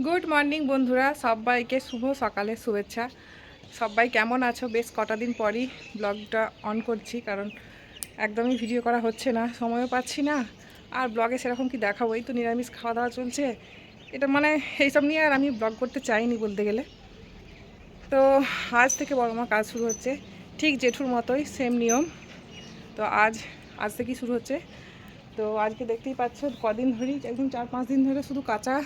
Good morning বন্ধুরা, সবাইকে শুভ সকালে শুভেচ্ছা। সবাই কেমন আছো? বেশ কটা দিন পরই ব্লগটা অন করছি, কারণ একদমই ভিডিও করা হচ্ছে না, সময়ও পাচ্ছি না। আর ব্লগে সেরকম কি দেখাবো, এই তো নিরামিষ খাওয়া দাওয়া চলছে। এটা মানে এইসব নিয়ে আর আমি ব্লগ করতে চাইনি বলতে গেলে। তো আজ থেকে বড় মা কাজ শুরু হচ্ছে, ঠিক জেঠুর মতোই সেম নিয়ম। তো আজ থেকেই শুরু হচ্ছে। তো আজকে দেখতেই পাচ্ছ কদিন ধরেই, একদম 4-5 দিন ধরে শুধু কাঁচা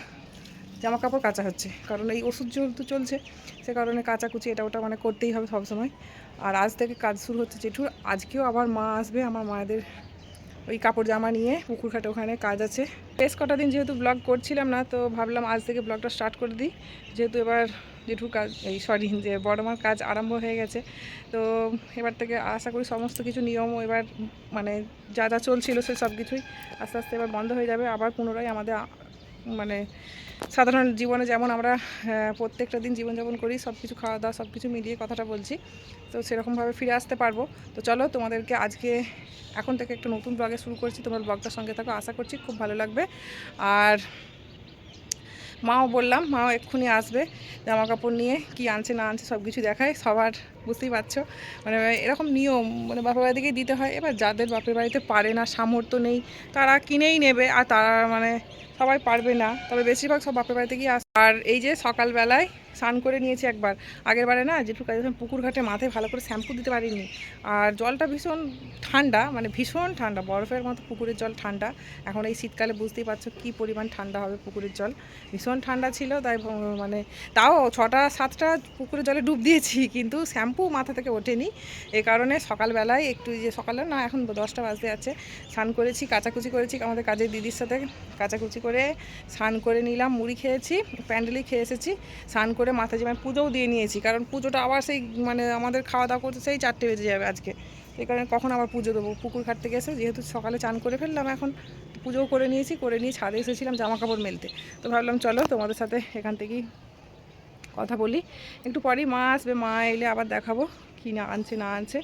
জামা কাপড় কাচা হচ্ছে, কারণ এই ওষুধ যেহেতু চলছে সে কারণে কাচাকুচি এটা ওটা মানে করতেই হবে সবসময়। আর আজ থেকে কাজ শুরু হচ্ছে জেঠুর। আজকেও আবার মা আসবে, আমার মায়েদের ওই কাপড় জামা নিয়ে পুকুর ঘাটে, ওখানে কাজ আছে। বেশ কটা দিন যেহেতু ব্লগ করছিলাম না, তো ভাবলাম আজ থেকে ব্লগটা স্টার্ট করে দিই, যেহেতু এবার জেঠুর কাজ যে বড় মার কাজ আরম্ভ হয়ে গেছে। তো এবার থেকে আশা করি সমস্ত কিছু নিয়মও এবার মানে যা যা চলছিল সে সব কিছুই আস্তে আস্তে এবার বন্ধ হয়ে যাবে। আবার পুনরায় আমাদের মানে সাধারণ জীবনে যেমন আমরা প্রত্যেকটা দিন জীবনযাপন করি, সব কিছু খাওয়া দাওয়া সব কিছু মিলিয়ে কথাটা বলছি, তো সেরকমভাবে ফিরে আসতে পারবো। তো চলো তোমাদেরকে আজকে এখন থেকে একটা নতুন ব্লগে শুরু করছি, তোমরা ব্লগটার সঙ্গে থাকো, আশা করছি খুব ভালো লাগবে। আর মাও বললাম, মাও এক্ষুনি আসবে জামা কাপড় নিয়ে, কি আনছে না আনছে সব কিছু দেখায় সবার, বুঝতেই পারছো। মানে এরকম নিয়ম, মানে বাপের বাড়ি থেকেই দিতে হয়। এবার যাদের বাপের বাড়িতে পারে না, সামর্থ্য নেই, তারা কিনেই নেবে, আর তারা মানে সবাই পারবে না, তবে বেশিরভাগ সব বাপের বাড়ি থেকেই আসে। আর এই যে সকালবেলায় স্নান করে নিয়েছি একবার, আগের বারে না যেটুকু কাজ পুকুর ঘাটে মাথায় ভালো করে শ্যাম্পু দিতে পারিনি। আর জলটা ভীষণ ঠান্ডা, মানে ভীষণ ঠান্ডা, বরফের মতো পুকুরের জল ঠান্ডা। এখন এই শীতকালে বুঝতেই পারছো কী পরিমাণ ঠান্ডা হবে পুকুরের জল, ভীষণ ঠান্ডা ছিল। তাই মানে তাও 6টা-7টা পুকুরের জলে ডুব দিয়েছি, কিন্তু শ্যাম্পু মাথা থেকে ওঠেনি। এই কারণে সকালবেলায় একটু, যে সকালে না এখন 10টা বাজতে যাচ্ছে, স্নান করেছি, কাচাকুচি করেছি আমাদের কাজের দিদির সাথে, কাচাকুচি করে স্নান করে নিলাম, মুড়ি খেয়েছি, প্যান্ডেলই খেয়ে এসেছি, স্নান করে মাথা যে পুজোও দিয়ে নিয়েছি, কারণ পুজোটা আবার সেই মানে আমাদের খাওয়া দাওয়া করতে সেই 4টে বেজে যাবে আজকে। এই কারণে কখন আবার পুজো দেবো, পুকুর ঘাট থেকে এসে যেহেতু সকালে চান করে ফেললাম, এখন পুজোও করে নিয়েছি, করে নিয়ে ছাদে এসেছিলাম জামা কাপড় মেলতে। তো ভাবলাম চলো তোমাদের সাথে এখান থেকেই কথা বলি। একটু পরেই মা আসবে, মা এলে আবার দেখাবো কি না আনছে না আনছে।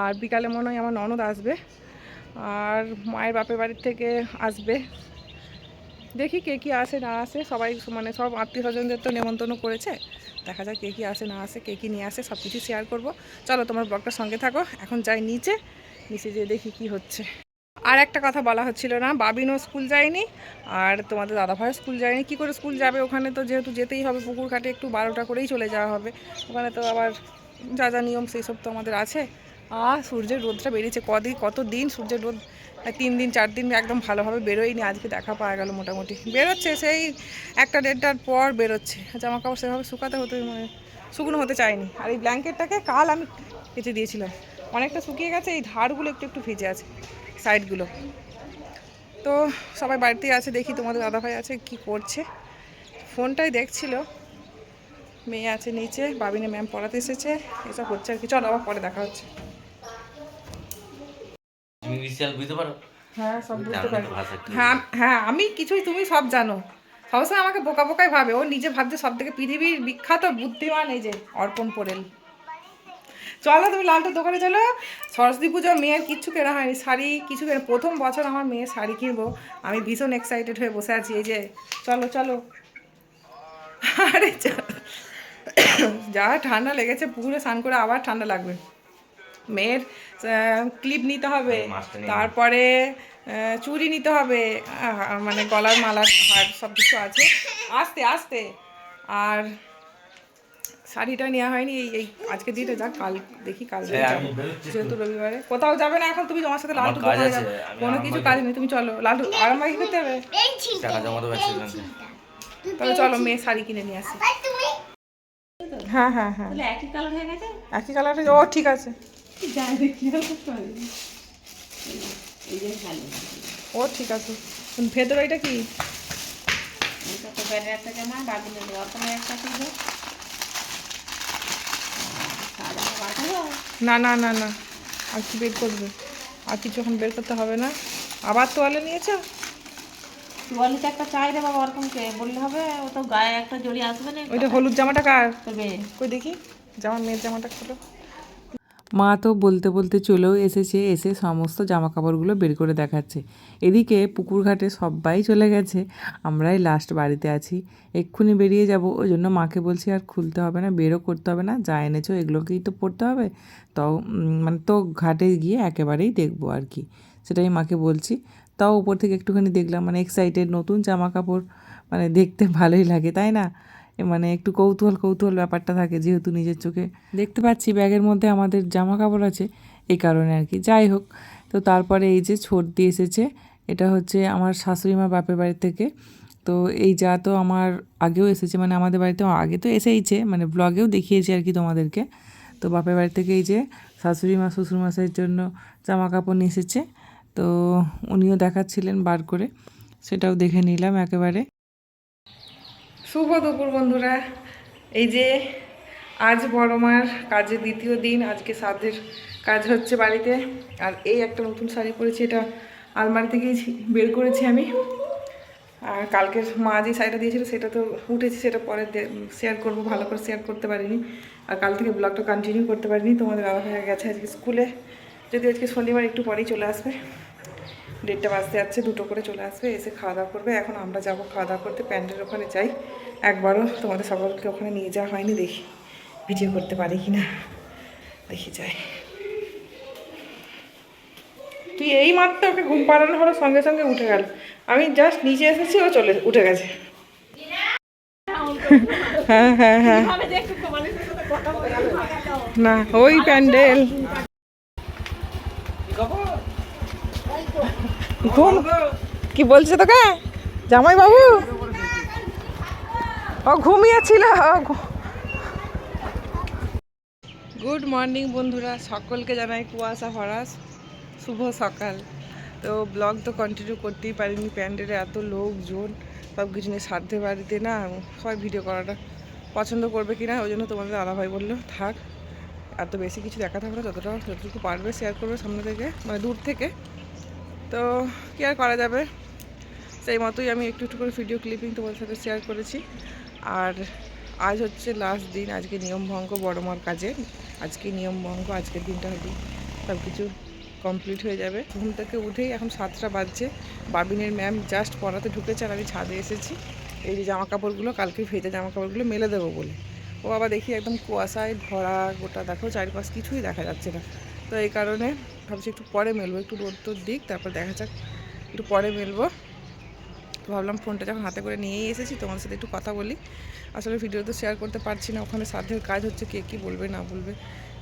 আর বিকালে মনে হয় আমার ননদ আসবে, আর মায়ের বাপের বাড়ির থেকে আসবে। দেখি কে কী আসে না আসে, সবাই মানে সব আত্মীয় স্বজনদের তো নেমন্তন্ন করেছে, দেখা যাক কে কী আসে না আসে, কে কী নিয়ে আসে সব কিছু শেয়ার করবো। চলো তোমার ব্লগটার সঙ্গে থাকো। এখন যাই নিচে, নিচে যেয়ে দেখি কি হচ্ছে। আর একটা কথা বলা হচ্ছিল না, বাবিনও স্কুল যায়নি, আর তোমাদের দাদাভাইও স্কুল যায়নি। কী করে স্কুল যাবে? ওখানে তো যেহেতু যেতেই হবে, পুকুর ঘাটে একটু 12টা করেই চলে যাওয়া হবে, ওখানে তো আবার যা যা নিয়ম সেই সব তো আমাদের আছে। আর সূর্যের রোদটা বেরিয়েছে, কত দিন সূর্যের রোদ, 3-4 দিন একদম ভালোভাবে বেরোয়নি, আজকে দেখা পাওয়া গেল। মোটামুটি বেরোচ্ছে, সেই 1টা-1.5টার পর বেরোচ্ছে। জামা কাপড় সেভাবে শুকাতে হতে মানে শুকনো হতে চায়নি। আর এই ব্ল্যাঙ্কেটটাকে কাল আমি কেচে দিয়েছিলাম, অনেকটা শুকিয়ে গেছে, এই ধারগুলো একটু একটু ভিজে আছে, সাইডগুলো। তো সবাই বাড়িতেই আছে, দেখি তোমাদের দাদাভাই আছে কি করছে, ফোনটাই দেখছিল। মেয়ে আছে নিচে, বাবিনে ম্যাম পড়াতে এসেছে, এসব হচ্ছে আর কি। চলো আবার পরে দেখা হচ্ছে। হ্যাঁ সব বুঝতে পারি। হ্যাঁ হ্যাঁ, আমি কিছুই, তুমি সব জানো, সবসময় আমাকে বোকা বোকাই ভাবে। ও নিজে ভাবছে সব থেকে পৃথিবীর বিখ্যাত বুদ্ধিমান এই যে অর্পণ পোড়েল। চলো তুমি লালটার দোকানে চলো। সরস্বতী পুজো মেয়ের কিচ্ছু কেনা হয়নি, শাড়ি কিছু কেনা, প্রথম বছর আমার মেয়ের শাড়ি কিনবো, আমি ভীষণ এক্সাইটেড হয়ে বসে আছি। এই যে চলো চলো। আরে যা ঠান্ডা লেগেছে, পুকুরে স্নান করে আবার ঠান্ডা লাগবে। মেয়ের ক্লিপ নিতে হবে, তারপরে চুড়ি নিতে হবে, মানে গলার মালার হার সব কিছু আছে, আস্তে আস্তে। আর শাড়িটা নেওয়া হয়নি, এই আজকে দিনটা যাক, কাল দেখি, কাল যাবো যেহেতু রবিবারে। কোথাও যাবে না এখন তুমি, তোমার সাথে লালটু দোকানে যাবে, কোনো কিছু কাজ নেই, তুমি চলো। লালটু আরামবাগি করতে হবে, তাহলে চলো মেয়ে শাড়ি কিনে নিয়ে আসি। হ্যাঁ হ্যাঁ হ্যাঁ, একই কালার হয়ে গেছে, একই কালার। ও ঠিক আছে, ও ঠিক আছে। ভেতরে এটা কি? না না না না, আর কি বের করবে? আর কিছু এখন বের করতে হবে না। আবার তোয়ালে নিয়েছো? তোয়ালিতে একটা চাই রে বাবা, ওরকমকে বললে হবে, ও তো গায়ে একটা জড়ি আসবে না। ওইটা হলুদ জামাটা কার? কই দেখি, জামা মেয়ের জামাটা খোলো। মা তো বলতে বলতে চলেও এসেছে, এসে সমস্ত জামা কাপড়গুলো বের করে দেখাচ্ছে। এদিকে পুকুর ঘাটে সবাই চলে গেছে, আমরাই লাস্ট বাড়িতে আছি। এক্ষুনি বেরিয়ে যাব, ওই জন্য মাকে বলছি আর খুলতে হবে না, বেরও করতে হবে না, যা এনেছো এগুলোকেই তো পরতে হবে। তাও মানে তো ঘাটে গিয়ে একেবারেই দেখবো আর কি, সেটাই মাকে বলছি। তাও উপর থেকে একটুখানি দেখলাম, মানে এক্সাইটেড, নতুন জামা কাপড় মানে দেখতে ভালোই লাগে তাই না? মানে একটু কৌতূহল কৌতূহল ব্যাপারটা থাকে, যেহেতু নিজের চোখে দেখতে পাচ্ছি ব্যাগের মধ্যে আমাদের জামা কাপড় আছে, এই কারণে আর কি। যাই হোক, তো তারপরে এই যে ছর্দি এসেছে, এটা হচ্ছে আমার শাশুড়ি মা বাপের বাড়ি থেকে। তো এই যা তো আমার আগেও এসেছে, মানে আমাদের বাড়িতে আগে তো এসেইছে, মানে ব্লগেও দেখিয়েছি আর কি তোমাদেরকে। তো বাপের বাড়ি থেকে এই যে শাশুড়ি মা শ্বশুরমশাইয়ের জন্য জামা কাপড় নিয়ে এসেছে। তো উনিও দেখাচ্ছিলেন বার করে, সেটাও দেখে নিলাম একেবারে। শুভ দুপুর বন্ধুরা। এই যে আজ বড় মার কাজের দ্বিতীয় দিন, আজকে সাধের কাজ হচ্ছে বাড়িতে। আর এই একটা নতুন শাড়ি পরেছি, এটা আলমারি থেকেই বের করেছি আমি। আর কালকের মা যে শাড়িটা দিয়েছিল সেটা তো উঠেছি, সেটা পরে শেয়ার করব, ভালো করে শেয়ার করতে পারিনি। আর কাল থেকে ব্লগটা কন্টিনিউ করতে পারিনি, তোমাদের দাদা হয়ে গেছে আজকে স্কুলে, যদি আজকে শনিবার একটু পরেই চলে আসবে, 1:30 বাজতে যাচ্ছে, 2টো করে চলে আসবে, এসে খাওয়া দাওয়া করবে। এখন আমরা যাব খাওয়া দাওয়া করতে, প্যান্ডেল ওখানে যাই। একবারও তোমাদের সকলকে ওখানে নিয়ে যাওয়া হয়নি, দেখি ভিডিও করতে পারি কি না, দেখি যাই। তুই এই মাত্র ওকে ঘুম পাড়ানো হলো, সঙ্গে সঙ্গে উঠে গেল। আমি জাস্ট নিচে এসেছি, ও উঠে গেছে। হ্যাঁ হ্যাঁ হ্যাঁ, না ওই প্যান্ডেল ঘুম কি বলছে তোকে জামাই বাবু? ও ঘুমিয়েছিল। গুড মর্নিং বন্ধুরা, সকলকে জানাই কুয়াশা ভরা শুভ সকাল। তো ব্লগ তো কন্টিনিউ করতেই পারিনি, প্যান্ডেলে এত লোকজন, সব কিছু নিয়ে সাধ্যে বাড়িতে না সবাই ভিডিও করাটা পছন্দ করবে কি না, ওই জন্য তোমাদের দাদাভাই বললো থাক, এত বেশি কিছু দেখাতে হবে না, যতটুকু পারবে শেয়ার করবে সামনে থেকে, মানে দূর থেকে। তো কী আর করা যাবে, সেই মতোই আমি একটু একটু করে ভিডিও ক্লিপিং তোমাদের সাথে শেয়ার করেছি। আর আজ হচ্ছে লাস্ট দিন, আজকে নিয়মভঙ্গ বড় মার কাজে, আজকে নিয়মভঙ্গ, আজকের দিনটা হয়তো সব কিছু কমপ্লিট হয়ে যাবে। ঘুম থেকে উঠেই এখন 7টা বাজছে, বাবিনের ম্যাম জাস্ট পড়াতে ঢুকেছে, আর আমি ছাদে এসেছি এই যে জামা কাপড়গুলো, কালকে ভেজা জামা কাপড়গুলো মেলে দেবো বলে। ও বাবা দেখি একদম কুয়াশায় ভরা গোটা, দেখো চারিপাশ কিছুই দেখা যাচ্ছে না। তো এই কারণে ভাবছি একটু পরে মেলবো, একটু রোদ তোর দিক, তারপর দেখা যাক, একটু পরে মেলবো। তো ভাবলাম ফোনটা যখন হাতে করে নিয়েই এসেছি তোমাদের সাথে একটু কথা বলি। আসলে ভিডিও তো শেয়ার করতে পারছি না, ওখানে সাধ্যের কাজ হচ্ছে, কে কী বলবে না বলবে,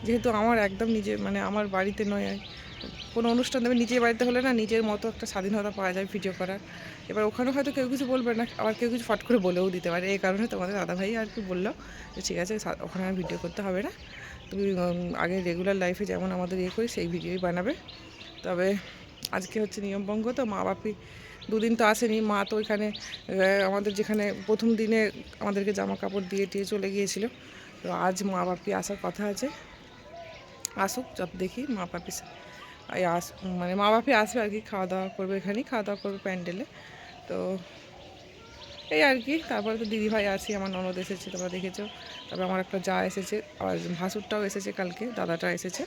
যেহেতু আমার একদম নিজে মানে আমার বাড়িতে নয়, কোনো অনুষ্ঠান দেবে নিজের বাড়িতে হলে না নিজের মতো একটা স্বাধীনতা পাওয়া যায় ভিডিও করার। এবার ওখানে হয়তো কেউ কিছু বলবে না, আবার কেউ কিছু ফট করে বলেও দিতে পারে, এই কারণে তোমাদের দাদাভাই আর কি বললো যে ঠিক আছে ওখানে আর ভিডিও করতে হবে না, তুমি আগে রেগুলার লাইফে যেমন আমাদের ইয়ে করি সেই ভিডিওই বানাবে। তবে আজকে হচ্ছে নিয়মভঙ্গ, তো মা বাপি দুদিন তো আসেনি, মা তো ওইখানে আমাদের যেখানে প্রথম দিনে আমাদেরকে জামা কাপড় দিয়ে চলে গিয়েছিল। তো আজ মা বাপি আসার কথা আছে, আসুক, যত দেখি মা বাপি মানে মা বাপি আসবে আর কি, খাওয়া দাওয়া করবে, এখানেই খাওয়া দাওয়া করবে প্যান্ডেলে। তো এই আর কি, তারপরে তো দিদিভাই আছে, আমার ননদ এসেছে তোমরা দেখেছো, তারপর আমার একটা যা এসেছে, আর ভাসুরটাও এসেছে কালকে, দাদাটা এসেছে।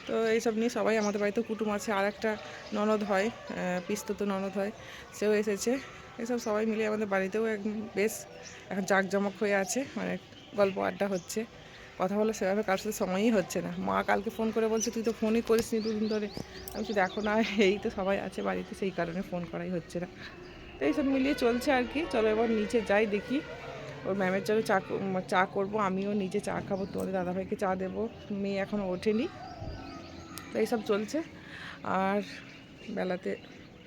তো এইসব নিয়ে সবাই, আমাদের বাড়িতে কুটুম আছে, আর একটা ননদ হয়, পিস্তত ননদ হয়, সেও এসেছে। এসব সবাই মিলে আমাদের বাড়িতেও বেশ এখন জাঁকজমক হয়ে আছে, মানে গল্প আড্ডা হচ্ছে, কথা বলে সেভাবে কারোর সাথে সময়ই হচ্ছে না। মা কালকে ফোন করে বলছে তুই তো ফোনই করিস নি 2 দিন ধরে। আমি বলছি দেখো না, এই তো সবাই আছে বাড়িতে, সেই কারণে ফোন করাই হচ্ছে না। তো এইসব মিলিয়ে চলছে আর কি। চলো এবার নিচে যাই, দেখি ওর ম্যামের জন্য চা করবো, আমিও নিজে চা খাবো, তোমাদের দাদাভাইকে চা দেবো, মেয়ে এখনও ওঠেনি। তো এইসব চলছে। আর বেলাতে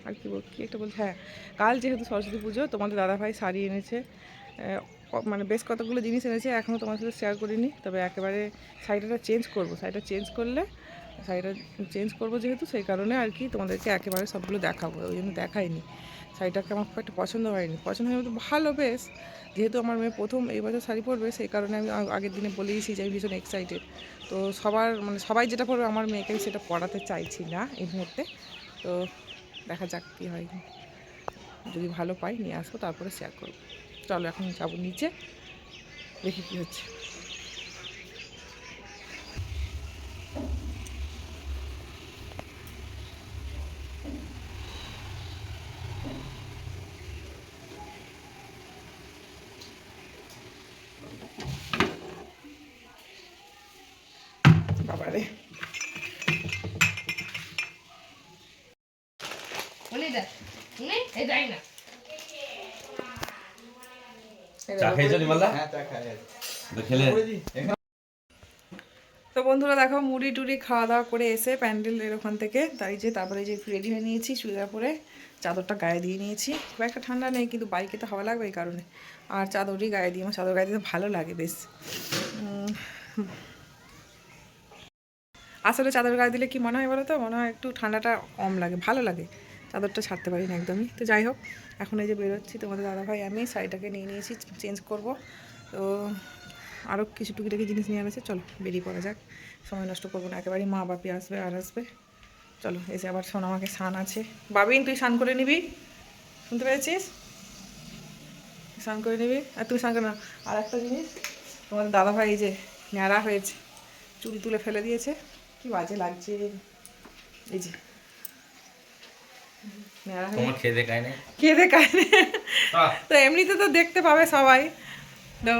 আর কি একটা বলছে, হ্যাঁ কাল যেহেতু সরস্বতী পুজো, তোমাদের দাদাভাই শাড়ি এনেছে, মানে বেশ কতগুলো জিনিস এনেছে, এখনও তোমার সাথে শেয়ার করিনি। তবে একেবারে শাড়িটা চেঞ্জ করবো, শাড়িটা চেঞ্জ করবো যেহেতু, সেই কারণে আর কি তোমাদেরকে একেবারে সবগুলো দেখাবো, ওই জন্য দেখাইনি। শাড়িটাকে আমার খুব একটা পছন্দ হয়নি, তো ভালো বেশ, যেহেতু আমার মেয়ে প্রথম এই বছর শাড়ি পরবে, সেই কারণে আমি আগের দিনে বলেইছি যে আমি ভীষণ এক্সাইটেড। তো সবাই যেটা পরবে আমার মেয়েকে সেটা পরাতে চাইছি না এই মুহূর্তে। তো দেখা যাক কী হয়, যদি ভালো পাই নিয়ে আসবো, তারপরে শেয়ার করবো। চলো এখন যাবো নিচে, দেখি কী হচ্ছে। এই যাই না চা খেয়েছো নিমালদা? তো খেলে তো বন্ধুরা দেখো মুড়ি টুড়ি খাওয়া দাওয়া করে এসে প্যান্ডেলের ওখান থেকে তাই যে তারপরে যে রেডি হয়ে নিয়েছি, চুড়িদার পরে চাদরটা গায়ে দিয়ে নিয়েছি। খুব একটা ঠান্ডা নেই কিন্তু বাইকে তো হাওয়া লাগবে এই কারণে, আর চাদরই গায়ে দিই, আমার চাদর গায়ে দিতে ভালো লাগে বেশ। আসলে চাদর গায়ে দিলে কি মনে হয় বলো তো, মনে হয় একটু ঠান্ডাটা কম লাগে, ভালো লাগে, চাদরটা ছাড়তে পারি না একদমই। তো যাই হোক, এখন এই যে বেরোচ্ছি, তোমাদের দাদাভাই আমি শাড়িটাকে নিয়ে নিয়েছি, চেঞ্জ করব। তো আরও কিছু টুকিটাকি জিনিস নিয়ে আসছে, চলো বেরিয়ে পড়া যাক, সময় নষ্ট করবো না, একেবারেই মা বাপি আসবে আর আসবে। চলো এসে আবার শোন, আমাকে স্নান আছে, বাবিন তুই স্নান করে নিবি, শুনতে পেরেছিস, স্নান করে নিবি, আর তুই স্নান করে না। আর একটা জিনিস, তোমাদের দাদাভাই এই যে ন্যাড়া হয়েছে, চুল তুলে ফেলে দিয়েছে, কি বাজে লাগছে, এই যে ন্যাড়া হয়ে তোমার খেয়ে দেখায় না? কে দেখায়। তো এমনিতে তো দেখতে পাবে সবাই, তো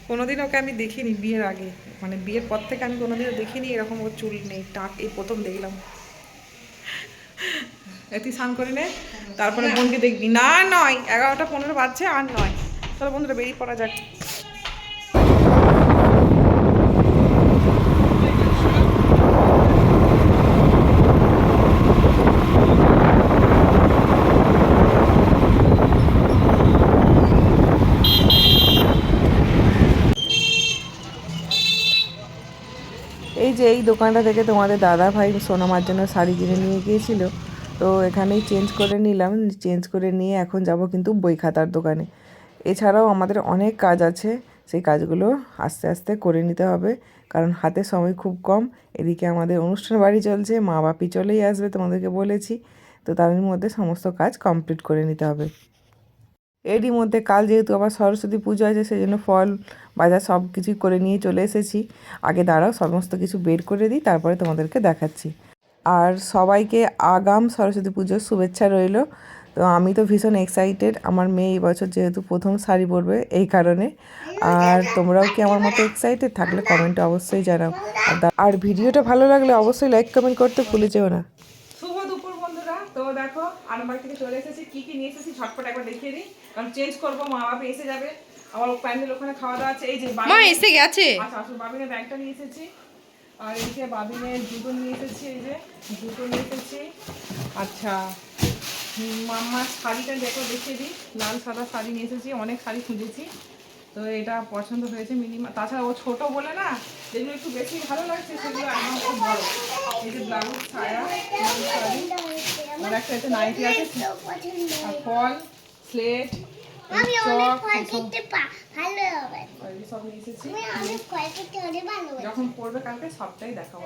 কোনোদিন ওকে আমি দেখিনি বিয়ের আগে, মানে বিয়ের পর থেকে আমি কোনোদিনও দেখিনি এরকম ওর চুল নেই, টাক এই প্রথম দেখলাম। তুই স্নান করে নে, তারপরে বোনকে দেখবি। না নয়, 11টা 15 বাজছে, আর নয়। চলো বন্ধুরা বেরিয়ে পড়া যাক। এই যে এই দোকানটা থেকে তোমাদের দাদা ভাই সোনামার জন্য শাড়ি কিনে নিয়ে গিয়েছিল, তো এখানেই চেঞ্জ করে নিলাম, চেঞ্জ করে নিয়ে এখন যাব কিন্তু বই খাতার দোকানে। এছাড়াও আমাদের অনেক কাজ আছে, সেই কাজগুলো আস্তে আস্তে করে নিতে হবে, কারণ হাতে সময় খুব কম। এদিকে আমাদের অনুষ্ঠান বাড়ি চলছে, মা বাপি চলেই আসবে, তোমাদেরকে বলেছি, তো তার মধ্যে সমস্ত কাজ কমপ্লিট করে নিতে হবে। এরই মধ্যে কাল যেহেতু আবার সরস্বতী পুজো আছে, সেই জন্য ফল বাজার সব কিছুই করে নিয়ে চলে এসেছি। আগে দাঁড়াও সমস্ত কিছু বের করে দিই, তারপরে তোমাদেরকে দেখাচ্ছি। আর সবাইকে আগাম সরস্বতী পুজোর শুভেচ্ছা রইল। তো আমি তো ভীষণ এক্সাইটেড, আমার মেয়ে এই বছর যেহেতু প্রথম শাড়ি পরবে এই কারণে। আর তোমরাও কি আমার মতো এক্সাইটেড? থাকলে কমেন্টে অবশ্যই জানাও, আর ভিডিওটা ভালো লাগলে অবশ্যই লাইক কমেন্ট করতে ভুলে যেও না। শুভ দুপুর বন্ধুরা, তো দেখো আরামবাগ থেকে চলে এসেছি, কি কি নিয়ে এসেছি ঝটপট একবার দেখিয়ে দিই, কারণ চেঞ্জ করবো, মা বাবা এসে যাবে, আমার প্যান্ডেল ওখানে খাওয়া দাওয়া আছে। এই যে মা এসে গেছে। আচ্ছা আসলে বাবিনের ব্যাগটা নিয়ে এসেছি, আর এই যে বাবিনের জুতো নিয়ে এসেছি, এই যে জুতো নিয়ে এসেছি। আচ্ছা মাম্মার শাড়িটা দেখো, দেখিয়ে দিই, লাল সাদা শাড়ি নিয়ে এসেছি, অনেক শাড়ি খুঁজেছি, তো এটা পছন্দ হয়েছে মিনিমাম। তাছাড়া ও ছোট বলে না, যেগুলো একটু বেশি ভালো লাগছে সেগুলো একদম খুব বড়। এই যে ব্লাউজ, ছায়া, শাড়ি, আর একটা এতে নাইটি আছে, আর ফল, স্লেট, চক, সব নিয়ে এসেছি। যখন পড়বে কালকে সবটাই দেখাবো।